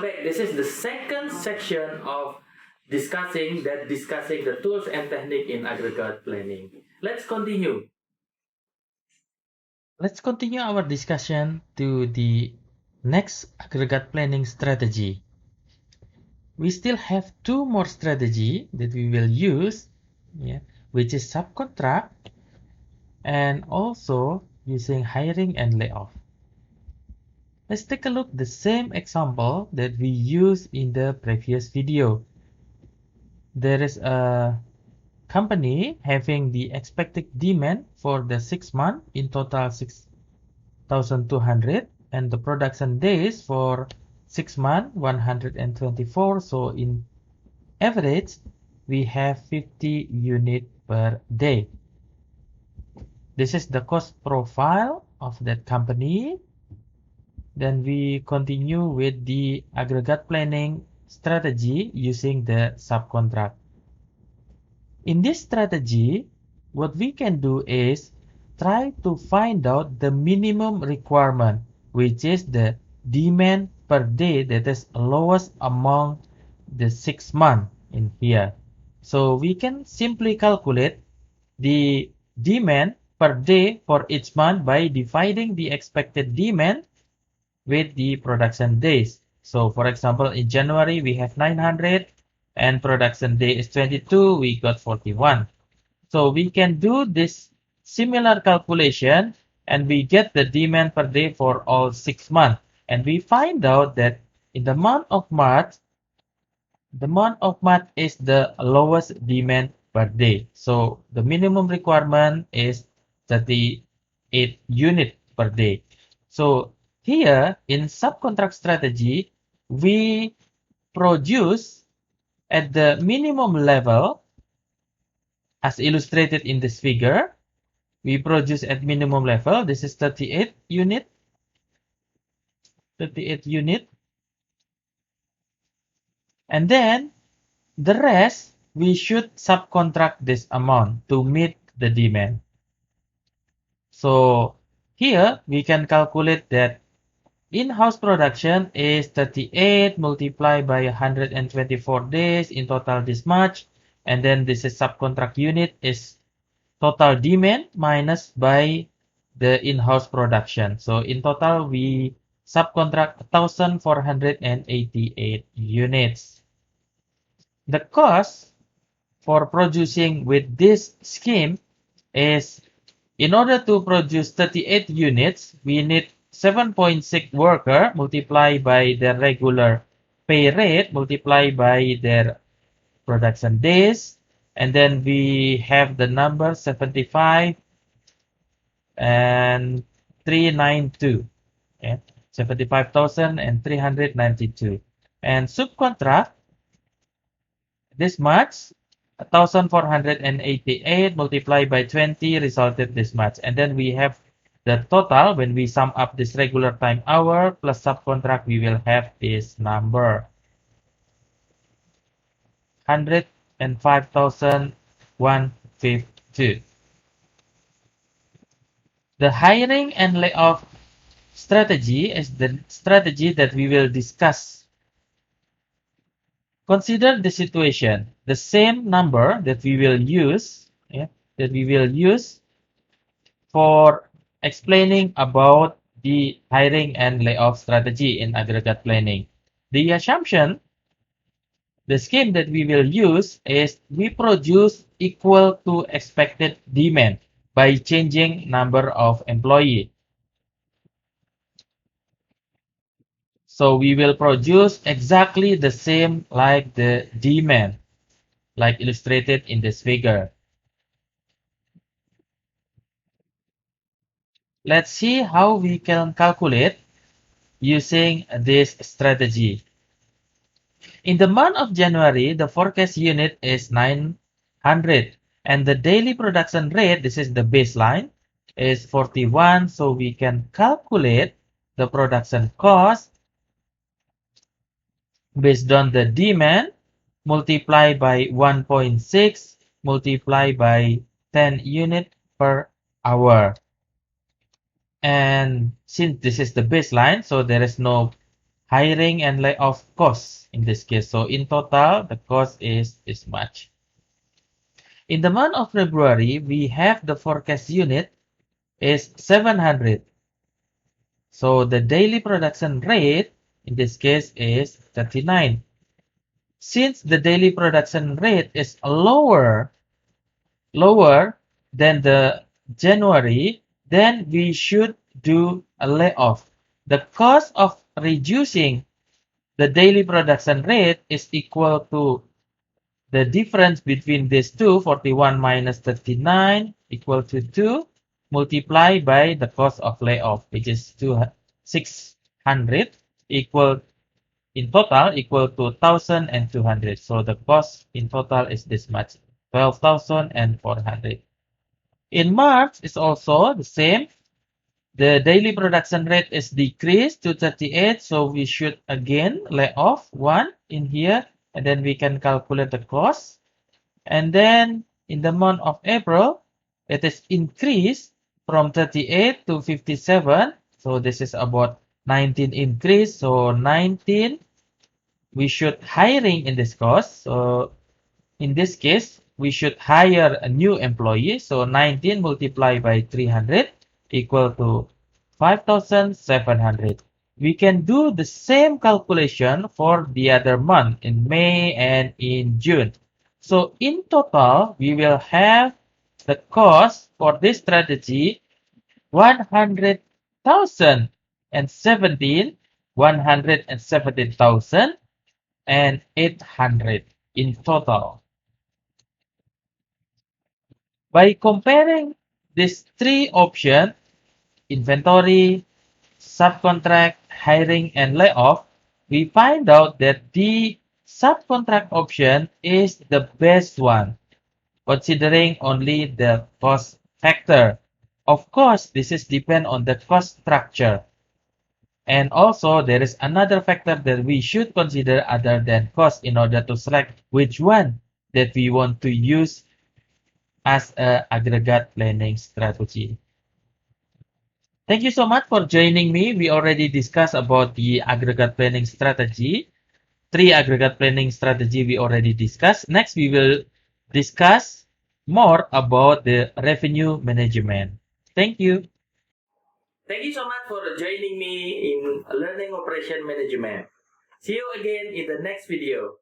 back. This is the second section of discussing the tools and technique in aggregate planning. Let's continue. Let's continue our discussion to the next aggregate planning strategy. We still have two more strategy that we will use, which is subcontract and also using hiring and layoff. Let's take a look at the same example that we used in the previous video. There is a company having the expected demand for the 6 months, in total 6,200, and the production days for 6 months 124. So in average we have 50 units per day. This is the cost profile of that company. Then we continue with the aggregate planning strategy using the subcontract. In this strategy, what we can do is try to find out the minimum requirement, which is the demand per day that is lowest among the 6 months in here. So we can simply calculate the demand per day for each month by dividing the expected demand with the production days. So for example, in January we have 900 and production day is 22, we got 41. So we can do this similar calculation and we get the demand per day for all 6 months. And we find out that in the month of March is the lowest demand per day. So the minimum requirement is 38 units per day. So here in subcontract strategy, we produce at the minimum level as illustrated in this figure. We produce at minimum level. This is 38 unit. 38 unit. And then the rest, we should subcontract this amount to meet the demand. So here we can calculate that in-house production is 38 multiplied by 124 days, in total this much. And then this is subcontract unit is total demand minus by the in-house production. So in total we subcontract 1,488 units. The cost for producing with this scheme is, in order to produce 38 units, we need 7.6 worker multiplied by their regular pay rate multiplied by their production days. And then we have the number 75 and 392. Okay? 75,392. And subcontract, this much, 1,488 multiplied by 20 resulted this much. And then we have the total. When we sum up this regular time hour plus subcontract, we will have this number. 105,152. The hiring and layoff strategy is the strategy that we will discuss. Consider the situation, the same number that we will use, for explaining about the hiring and layoff strategy in aggregate planning. The assumption, the scheme that we will use is we produce equal to expected demand by changing number of employees. So we will produce exactly the same like the demand, like illustrated in this figure. Let's see how we can calculate using this strategy. In the month of January, the forecast unit is 900 and the daily production rate, this is the baseline, is 41. So we can calculate the production cost based on the demand multiplied by 1.6 multiplied by 10 units per hour. And since this is the baseline, so there is no hiring and layoff costs in this case. So in total, the cost is this much. In the month of February, we have the forecast unit is 700. So the daily production rate in this case is 39. Since the daily production rate is lower than the January, then we should do a layoff. The cost of reducing the daily production rate is equal to the difference between these two, 41 minus 39 equal to 2, multiplied by the cost of layoff, which is 600, equal in total equal to 1,200. So the cost in total is this much, 12,400. In March, it's also the same. The daily production rate is decreased to 38, so we should again lay off 1 in here, and then we can calculate the cost. And then in the month of April, it is increased from 38 to 57. So this is about 19 increase. So 19, we should hiring in this cost. So in this case, we should hire a new employee. So 19 multiplied by 300 equal to 5,700. We can do the same calculation for the other month in May and in June. So in total, we will have the cost for this strategy 100,000 and 117,000 and 800 in total. By comparing these three options, inventory, subcontract, hiring, and layoff, we find out that the subcontract option is the best one, considering only the cost factor. Of course, this is depend on the cost structure. And also, there is another factor that we should consider other than cost in order to select which one that we want to use as an aggregate planning strategy. Thank you so much for joining me. We already discussed about the aggregate planning strategy. 3 aggregate planning strategy we already discussed. Next, we will discuss more about the revenue management. Thank you. Thank you so much for joining me in Learning Operation Management. See you again in the next video.